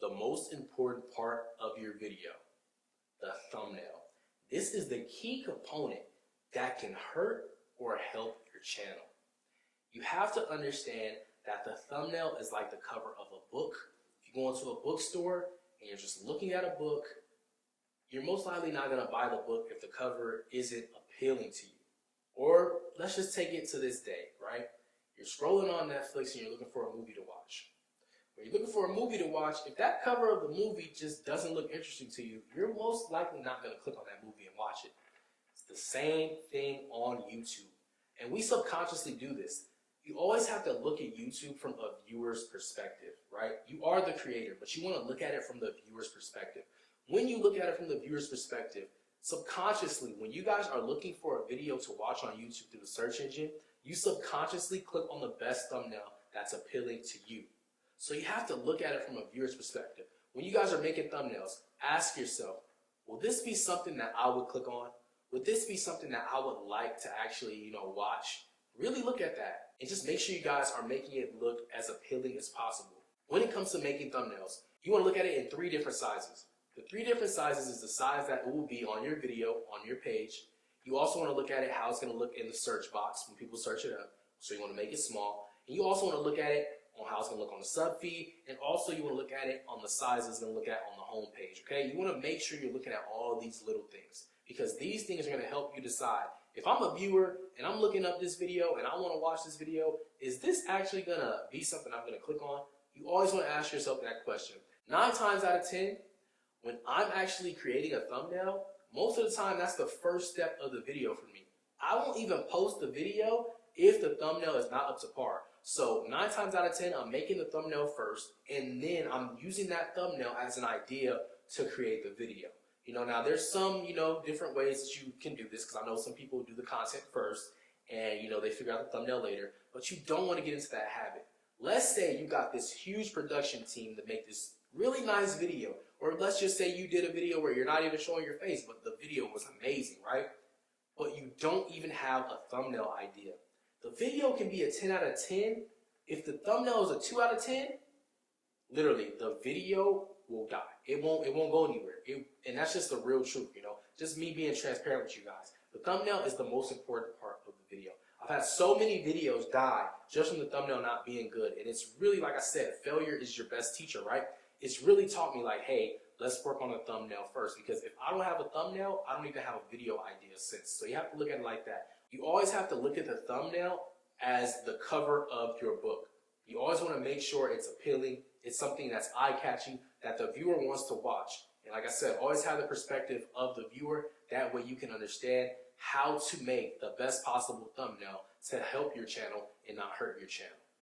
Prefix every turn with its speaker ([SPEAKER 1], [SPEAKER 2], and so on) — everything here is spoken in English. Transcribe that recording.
[SPEAKER 1] the most important part of your video, the thumbnail. This is the key component that can hurt or help your channel. You have to understand that the thumbnail is like the cover of a book. If you go into a bookstore and you're just looking at a book, you're most likely not going to buy the book if the cover isn't appealing to you. Or let's just take it to this day, right? You're scrolling on Netflix and you're looking for a movie to watch. When you're looking for a movie to watch, if that cover of the movie just doesn't look interesting to you, you're most likely not going to click on that movie and watch it. It's the same thing on YouTube. And we subconsciously do this. You always have to look at YouTube from a viewer's perspective, right? You are the creator, but you want to look at it from the viewer's perspective. When you look at it from the viewer's perspective, subconsciously, when you guys are looking for a video to watch on YouTube through the search engine, you subconsciously click on the best thumbnail that's appealing to you. So you have to look at it from a viewer's perspective. When you guys are making thumbnails, ask yourself, will this be something that I would click on? Would this be something that I would like to actually, watch? Really look at that and just make sure you guys are making it look as appealing as possible. When it comes to making thumbnails, you want to look at it in 3 different sizes. The 3 different sizes is the size that it will be on your video, on your page. You also want to look at it how it's going to look in the search box when people search it up. So you want to make it small. And you also want to look at it on how it's going to look on the sub feed. And also you want to look at it on the size it's going to look at on the home page. Okay? You want to make sure you're looking at all of these little things, because these things are going to help you decide. If I'm a viewer and I'm looking up this video and I want to watch this video, is this actually going to be something I'm going to click on? You always want to ask yourself that question. 9 times out of 10, when I'm actually creating a thumbnail, most of the time that's the first step of the video for me. I won't even post the video if the thumbnail is not up to par. So 9 times out of 10, I'm making the thumbnail first, and then I'm using that thumbnail as an idea to create the video. Now there's some, different ways that you can do this, because I know some people do the content first and, they figure out the thumbnail later, but you don't want to get into that habit. Let's say you got this huge production team to make this really nice video, or let's just say you did a video where you're not even showing your face, but the video was amazing, right? But you don't even have a thumbnail idea. The video can be a 10 out of 10. If the thumbnail is a 2 out of 10, literally the video will die. It won't go anywhere. And that's just the real truth, Just me being transparent with you guys. The thumbnail is the most important part of the video. I've had so many videos die just from the thumbnail not being good. And it's really, like I said, failure is your best teacher, right? It's really taught me, like, hey, let's work on the thumbnail first. Because if I don't have a thumbnail, I don't even have a video idea since. So you have to look at it like that. You always have to look at the thumbnail as the cover of your book. You always want to make sure it's appealing. It's something that's eye-catching, that the viewer wants to watch. And like I said, always have the perspective of the viewer. That way you can understand how to make the best possible thumbnail to help your channel and not hurt your channel.